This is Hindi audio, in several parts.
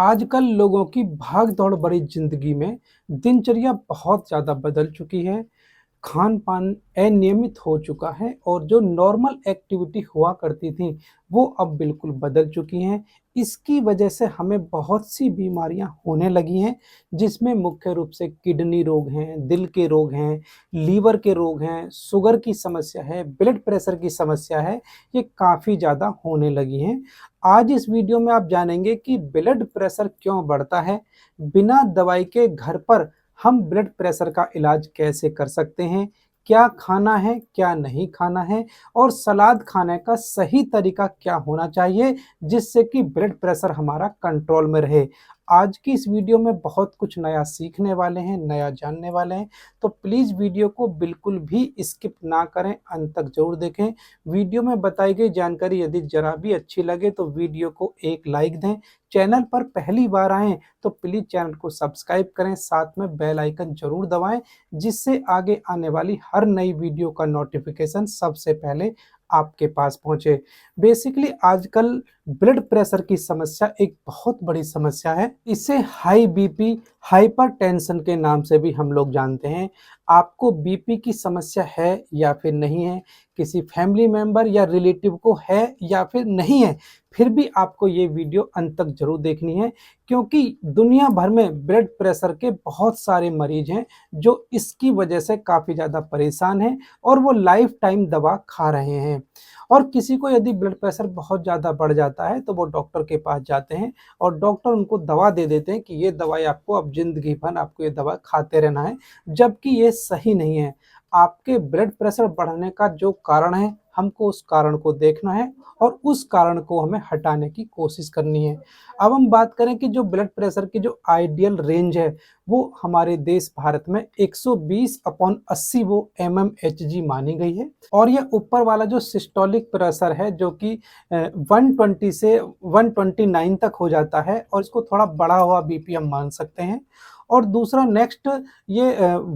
आजकल लोगों की भाग-दौड़ भरी ज़िंदगी में दिनचर्या बहुत ज़्यादा बदल चुकी है। खान-पान अनियमित हो चुका है और जो नॉर्मल एक्टिविटी हुआ करती थी, वो अब बिल्कुल बदल चुकी हैं। इसकी वजह से हमें बहुत सी बीमारियाँ होने लगी हैं, जिसमें मुख्य रूप से किडनी रोग हैं, दिल के रोग हैं, लीवर के रोग हैं, शुगर की समस्या है, ब्लड प्रेशर की समस्या है, ये काफ़ी ज़्यादा होने लगी हैं। आज इस वीडियो में आप जानेंगे कि ब्लड प्रेशर क्यों बढ़ता है, बिना दवाई के घर पर हम ब्लड प्रेशर का इलाज कैसे कर सकते हैं, क्या खाना है, क्या नहीं खाना है और सलाद खाने का सही तरीका क्या होना चाहिए, जिससे कि ब्लड प्रेशर हमारा कंट्रोल में रहे। आज की इस वीडियो में बहुत कुछ नया सीखने वाले हैं, नया जानने वाले हैं, तो प्लीज़ वीडियो को बिल्कुल भी स्किप ना करें, अंत तक ज़रूर देखें। वीडियो में बताई गई जानकारी यदि ज़रा भी अच्छी लगे तो वीडियो को एक लाइक दें। चैनल पर पहली बार आएँ तो प्लीज़ चैनल को सब्सक्राइब करें, साथ में बेल आइकन ज़रूर दबाएँ, जिससे आगे आने वाली हर नई वीडियो का नोटिफ़िकेशन सबसे पहले आपके पास पहुँचे। बेसिकली आजकल ब्लड प्रेशर की समस्या एक बहुत बड़ी समस्या है। इसे हाई बीपी, हाइपरटेंशन के नाम से भी हम लोग जानते हैं। आपको बीपी की समस्या है या फिर नहीं है, किसी फैमिली मेंबर या रिलेटिव को है या फिर नहीं है, फिर भी आपको ये वीडियो अंत तक ज़रूर देखनी है, क्योंकि दुनिया भर में ब्लड प्रेशर के बहुत सारे मरीज हैं जो इसकी वजह से काफ़ी ज़्यादा परेशान हैं और वो लाइफ टाइम दवा खा रहे हैं। और किसी को यदि ब्लड प्रेशर बहुत ज़्यादा बढ़ जाता है तो वो डॉक्टर के पास जाते हैं और डॉक्टर उनको दवा दे देते हैं कि ये दवाई आपको अब ज़िंदगी भर आपको ये दवा खाते रहना है, जबकि ये सही नहीं है। आपके ब्लड प्रेशर बढ़ने का जो कारण है, हमको उस कारण को देखना है और उस कारण को हमें हटाने की कोशिश करनी है। अब हम बात करें कि जो ब्लड प्रेशर की जो आइडियल रेंज है, वो हमारे देश भारत में 120/80 वो mmHg मानी गई है और ये ऊपर वाला जो सिस्टोलिक प्रेशर है जो कि 120 से 129 तक हो जाता है और इसको थोड़ा बढ़ा हुआ बीपी हम मान सकते हैं। और दूसरा नेक्स्ट ये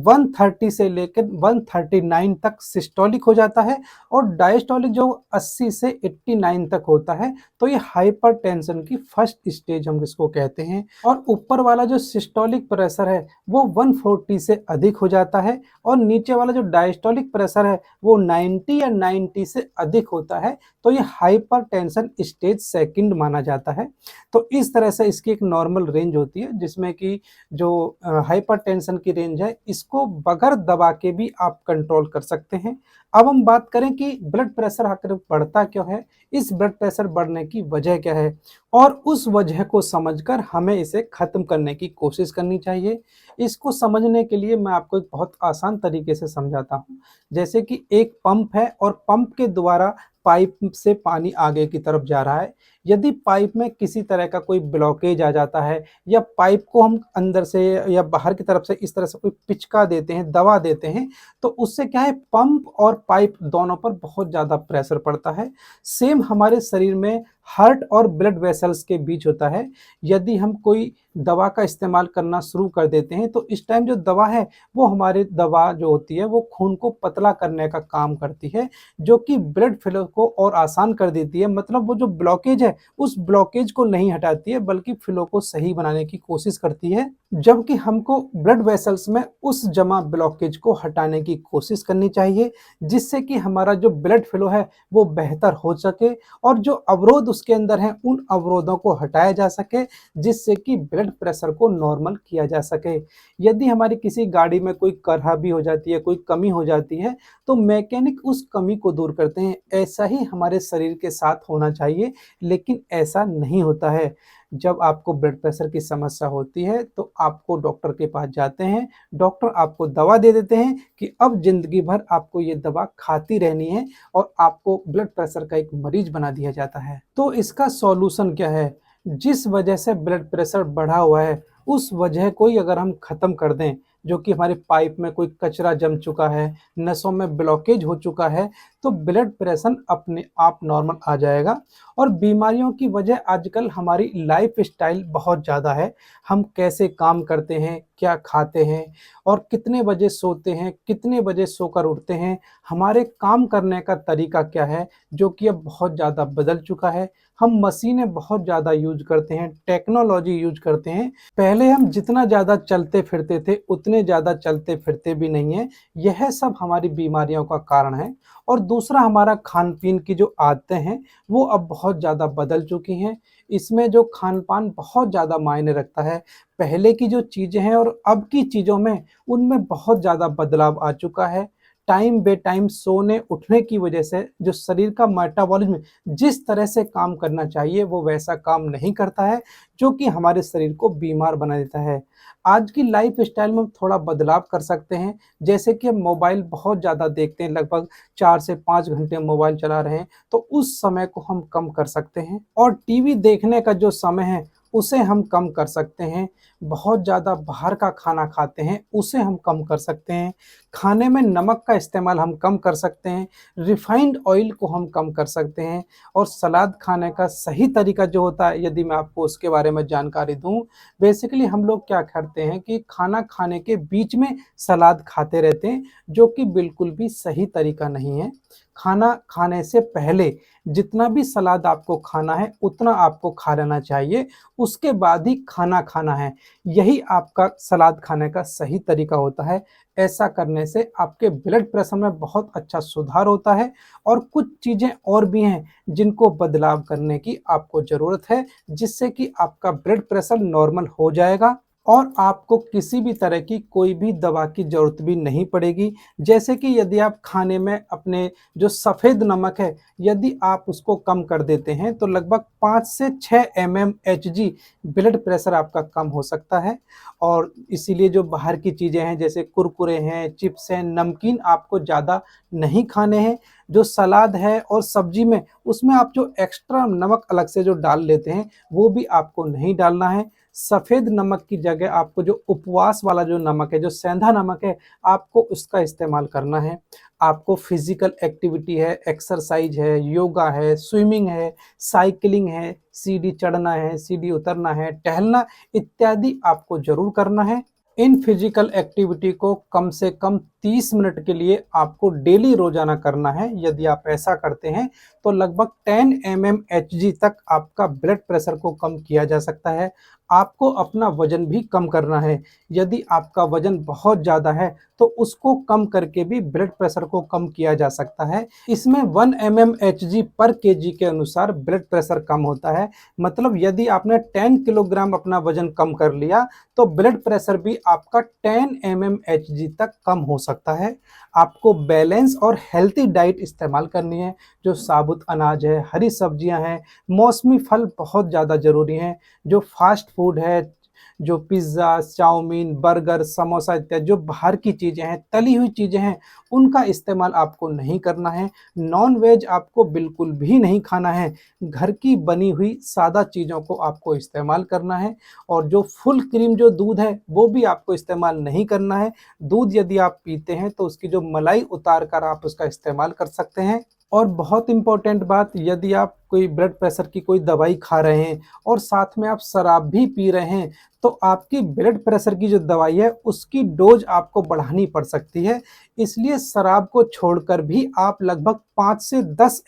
130 से लेकर 139 तक सिस्टोलिक हो जाता है और डायस्टोलिक जो 80 से 89 तक होता है, तो ये हाइपरटेंशन की फर्स्ट स्टेज हम इसको कहते हैं। और ऊपर वाला जो सिस्टोलिक प्रेशर है वो 140 से अधिक हो जाता है और नीचे वाला जो डायस्टोलिक प्रेशर है वो 90 या 90 से अधिक होता है, तो ये हाइपरटेंशन स्टेज सेकंड माना जाता है। तो इस तरह से इसकी एक नॉर्मल रेंज होती है, जिसमें कि जो हाइपरटेंशन की रेंज है, इसको बगैर दवा के भी आप कंट्रोल कर सकते हैं। अब हम बात करें कि ब्लड प्रेशर आखिर बढ़ता क्यों है, इस ब्लड प्रेशर बढ़ने की वजह क्या है और उस वजह को समझकर हमें इसे ख़त्म करने की कोशिश करनी चाहिए। इसको समझने के लिए मैं आपको एक बहुत आसान तरीके से समझाता हूँ। जैसे कि एक पंप है और पंप के द्वारा पाइप से पानी आगे की तरफ जा रहा है। यदि पाइप में किसी तरह का कोई ब्लॉकेज आ जाता है या पाइप को हम अंदर से या बाहर की तरफ से इस तरह से कोई पिचका देते हैं, दबा देते हैं, तो उससे क्या है, पंप और पाइप दोनों पर बहुत ज़्यादा प्रेशर पड़ता है। सेम हमारे शरीर में हार्ट और ब्लड वेसल्स के बीच होता है। यदि हम कोई दवा का इस्तेमाल करना शुरू कर देते हैं तो इस टाइम जो दवा है, वो हमारी दवा जो होती है वो खून को पतला करने का काम करती है, जो कि ब्लड फ्लो को और आसान कर देती है। मतलब वो जो ब्लॉकेज है, उस ब्लॉकेज को नहीं हटाती है बल्कि फ्लो को सही बनाने की कोशिश करती है। जबकि हमको ब्लड वेसल्स में उस जमा ब्लॉकेज को हटाने की कोशिश करनी चाहिए, जिससे कि हमारा जो ब्लड फ्लो है वो बेहतर हो सके और जो अवरोध उसके अंदर हैं उन अवरोधों को हटाया जा सके, जिससे कि ब्लड प्रेशर को नॉर्मल किया जा सके। यदि हमारी किसी गाड़ी में कोई खराबी हो जाती है, कोई कमी हो जाती है, तो मैकेनिक उस कमी को दूर करते हैं। ऐसा ही हमारे शरीर के साथ होना चाहिए, लेकिन ऐसा नहीं होता है। जब आपको ब्लड प्रेशर की समस्या होती है तो आपको डॉक्टर के पास जाते हैं, डॉक्टर आपको दवा दे देते हैं कि अब ज़िंदगी भर आपको ये दवा खाती रहनी है और आपको ब्लड प्रेशर का एक मरीज बना दिया जाता है। तो इसका सॉल्यूशन क्या है? जिस वजह से ब्लड प्रेशर बढ़ा हुआ है, उस वजह को ही अगर हम ख़त्म कर दें, जो कि हमारे पाइप में कोई कचरा जम चुका है, नसों में ब्लॉकेज हो चुका है, तो ब्लड प्रेशर अपने आप नॉर्मल आ जाएगा। और बीमारियों की वजह आजकल हमारी लाइफ़स्टाइल बहुत ज़्यादा है। हम कैसे काम करते हैं, क्या खाते हैं और कितने बजे सोते हैं, कितने बजे सोकर उठते हैं, हमारे काम करने का तरीका क्या है, जो कि अब बहुत ज़्यादा बदल चुका है। हम मशीनें बहुत ज़्यादा यूज़ करते हैं, टेक्नोलॉजी यूज़ करते हैं। पहले हम जितना ज़्यादा चलते-फिरते थे, उतने ज़्यादा चलते-फिरते भी नहीं हैं। यह सब हमारी बीमारियों का कारण है। और दूसरा हमारा खान-पीन की जो आदतें हैं, वो अब बहुत ज़्यादा बदल चुकी हैं। इसमें जो खान-पान बहुत ज़्यादा मायने रखता है। पहले की जो चीज़ें हैं और अब की चीज़ों में, उनमें बहुत ज़्यादा बदलाव आ चुका है। टाइम बे टाइम सोने उठने की वजह से जो शरीर का मेटाबॉलिज़्म जिस तरह से काम करना चाहिए, वो वैसा काम नहीं करता है, जो कि हमारे शरीर को बीमार बना देता है। आज की लाइफ़स्टाइल में हम थोड़ा बदलाव कर सकते हैं, जैसे कि हम मोबाइल बहुत ज़्यादा देखते हैं, लगभग 4 से 5 घंटे मोबाइल चला रहे हैं, तो उस समय को हम कम कर सकते हैं। और टीवी देखने का जो समय है, उसे हम कम कर सकते हैं। बहुत ज़्यादा बाहर का खाना खाते हैं, उसे हम कम कर सकते हैं। खाने में नमक का इस्तेमाल हम कम कर सकते हैं, रिफाइंड ऑयल को हम कम कर सकते हैं। और सलाद खाने का सही तरीका जो होता है, यदि मैं आपको उसके बारे में जानकारी दूँ, बेसिकली हम लोग क्या करते हैं कि खाना खाने के बीच में सलाद खाते रहते हैं, जो कि बिल्कुल भी सही तरीका नहीं है। खाना खाने से पहले जितना भी सलाद आपको खाना है, उतना आपको खा लेना चाहिए, उसके बाद ही खाना खाना है। यही आपका सलाद खाने का सही तरीका होता है। ऐसा करने से आपके ब्लड प्रेशर में बहुत अच्छा सुधार होता है। और कुछ चीज़ें और भी हैं, जिनको बदलाव करने की आपको ज़रूरत है, जिससे कि आपका ब्लड प्रेशर नॉर्मल हो जाएगा और आपको किसी भी तरह की कोई भी दवा की ज़रूरत भी नहीं पड़ेगी। जैसे कि यदि आप खाने में अपने जो सफ़ेद नमक है, यदि आप उसको कम कर देते हैं, तो लगभग 5 से 6 mmHg ब्लड प्रेशर आपका कम हो सकता है। और इसीलिए जो बाहर की चीज़ें हैं, जैसे कुरकुरे हैं, चिप्स हैं, नमकीन आपको ज़्यादा नहीं खाने हैं। जो सलाद है और सब्ज़ी में, उसमें आप जो एक्स्ट्रा नमक अलग से जो डाल लेते हैं, वो भी आपको नहीं डालना है। सफ़ेद नमक की जगह आपको जो उपवास वाला जो नमक है, जो सेंधा नमक है, आपको उसका इस्तेमाल करना है। आपको फ़िज़िकल एक्टिविटी है, एक्सरसाइज़ है, योगा है, स्विमिंग है, साइक्लिंग है, सीढ़ी चढ़ना है, सीढ़ी उतरना है, टहलना इत्यादि आपको ज़रूर करना है। इन फिजिकल एक्टिविटी को कम से कम 30 मिनट के लिए आपको डेली रोजाना करना है। यदि आप ऐसा करते हैं, तो लगभग 10 mmHg तक आपका ब्लड प्रेशर को कम किया जा सकता है। आपको अपना वजन भी कम करना है। यदि आपका वजन बहुत ज़्यादा है, तो उसको कम करके भी ब्लड प्रेशर को कम किया जा सकता है। इसमें 1 mmHg पर केजी के अनुसार ब्लड प्रेशर कम होता है। मतलब यदि आपने 10 किलोग्राम अपना वजन कम कर लिया, तो ब्लड प्रेशर भी आपका 10 mmHg तक कम हो सकता है। आपको बैलेंस और हेल्थी डाइट इस्तेमाल करनी है, जो साबुत अनाज है, हरी सब्जियां हैं, मौसमी फल बहुत ज़्यादा ज़रूरी हैं। जो फास्ट फूड है, जो पिज़्ज़ा, चाउमीन, बर्गर, समोसा इत्यादि जो बाहर की चीज़ें हैं, तली हुई चीज़ें हैं, उनका इस्तेमाल आपको नहीं करना है। नॉन-वेज आपको बिल्कुल भी नहीं खाना है। घर की बनी हुई सादा चीज़ों को आपको इस्तेमाल करना है। और जो फुल क्रीम जो दूध है, वो भी आपको इस्तेमाल नहीं करना है। दूध यदि आप पीते हैं, तो उसकी जो मलाई उतार कर आप उसका इस्तेमाल कर सकते हैं। और बहुत इम्पोर्टेंट बात, यदि आप कोई ब्लड प्रेशर की कोई दवाई खा रहे हैं और साथ में आप शराब भी पी रहे हैं, तो आपकी ब्लड प्रेशर की जो दवाई है, उसकी डोज़ आपको बढ़ानी पड़ सकती है। इसलिए शराब को छोड़कर भी आप लगभग 5 से 10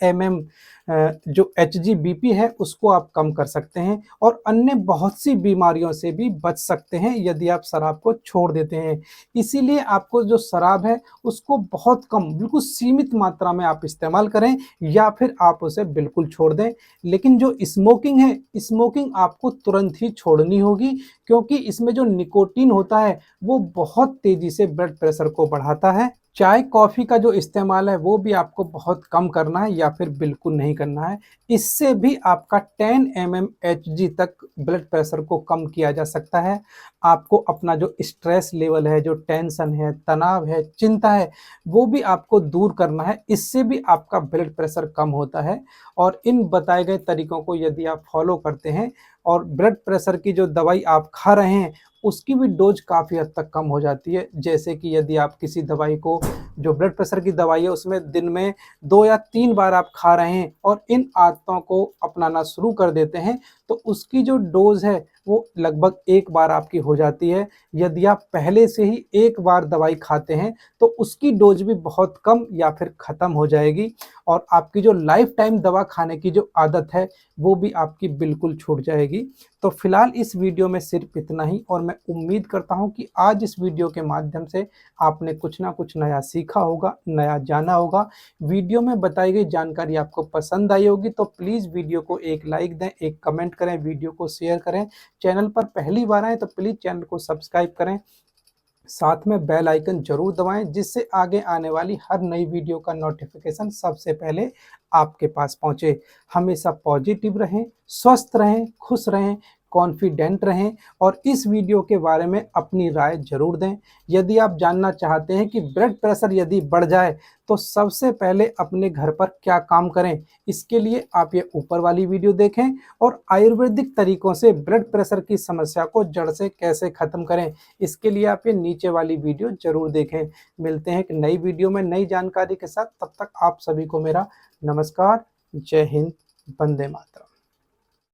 जो एचजी बीपी है, उसको आप कम कर सकते हैं और अन्य बहुत सी बीमारियों से भी बच सकते हैं, यदि आप शराब को छोड़ देते हैं। इसीलिए आपको जो शराब है, उसको बहुत कम, बिल्कुल सीमित मात्रा में आप इस्तेमाल करें, या फिर आप उसे बिल्कुल छोड़ दें। लेकिन जो स्मोकिंग है, स्मोकिंग आपको तुरंत ही छोड़नी होगी, क्योंकि इसमें जो निकोटीन होता है, वो बहुत तेज़ी से ब्लड प्रेशर को बढ़ाता है। चाय, कॉफ़ी का जो इस्तेमाल है, वो भी आपको बहुत कम करना है या फिर बिल्कुल नहीं करना है। इससे भी आपका 10 mmHg तक ब्लड प्रेशर को कम किया जा सकता है। आपको अपना जो स्ट्रेस लेवल है, जो टेंशन है, तनाव है, चिंता है, वो भी आपको दूर करना है। इससे भी आपका ब्लड प्रेशर कम होता है। और इन बताए गए तरीकों को यदि आप फॉलो करते हैं और ब्लड प्रेशर की जो दवाई आप खा रहे हैं, उसकी भी डोज काफ़ी हद तक कम हो जाती है। जैसे कि यदि आप किसी दवाई को, जो ब्लड प्रेशर की दवाई है, उसमें दिन में 2 या 3 बार आप खा रहे हैं और इन आदतों को अपनाना शुरू कर देते हैं, तो उसकी जो डोज है वो लगभग 1 बार आपकी हो जाती है। यदि आप पहले से ही 1 बार दवाई खाते हैं तो उसकी डोज भी बहुत कम या फिर ख़त्म हो जाएगी और आपकी जो लाइफ टाइम दवा खाने की जो आदत है वो भी आपकी बिल्कुल छूट जाएगी। तो फिलहाल इस वीडियो में सिर्फ इतना ही, और मैं उम्मीद करता हूँ कि आज इस वीडियो के माध्यम से आपने कुछ ना कुछ नया सीखा होगा, नया जाना होगा। वीडियो में बताई गई जानकारी आपको पसंद आई होगी तो प्लीज़ वीडियो को एक लाइक दें, एक कमेंट करें, वीडियो को शेयर करें। चैनल पर पहली बार आएँ तो प्लीज़ चैनल को सब्सक्राइब करें। साथ में बेल आइकन ज़रूर दबाएँ, जिससे आगे आने वाली हर नई वीडियो का नोटिफ़िकेशन सबसे पहले आपके पास पहुँचे। हमेशा पॉजिटिव रहें, स्वस्थ रहें, खुश रहें, कॉन्फिडेंट रहें और इस वीडियो के बारे में अपनी राय ज़रूर दें। यदि आप जानना चाहते हैं कि ब्लड प्रेशर यदि बढ़ जाए तो सबसे पहले अपने घर पर क्या काम करें, इसके लिए आप ये ऊपर वाली वीडियो देखें और आयुर्वेदिक तरीकों से ब्लड प्रेशर की समस्या को जड़ से कैसे ख़त्म करें, इसके लिए आप ये नीचे वाली वीडियो ज़रूर देखें। मिलते हैं एक नई वीडियो में नई जानकारी के साथ, तब तक आप सभी को मेरा नमस्कार, जय हिंद, वंदे मातरम।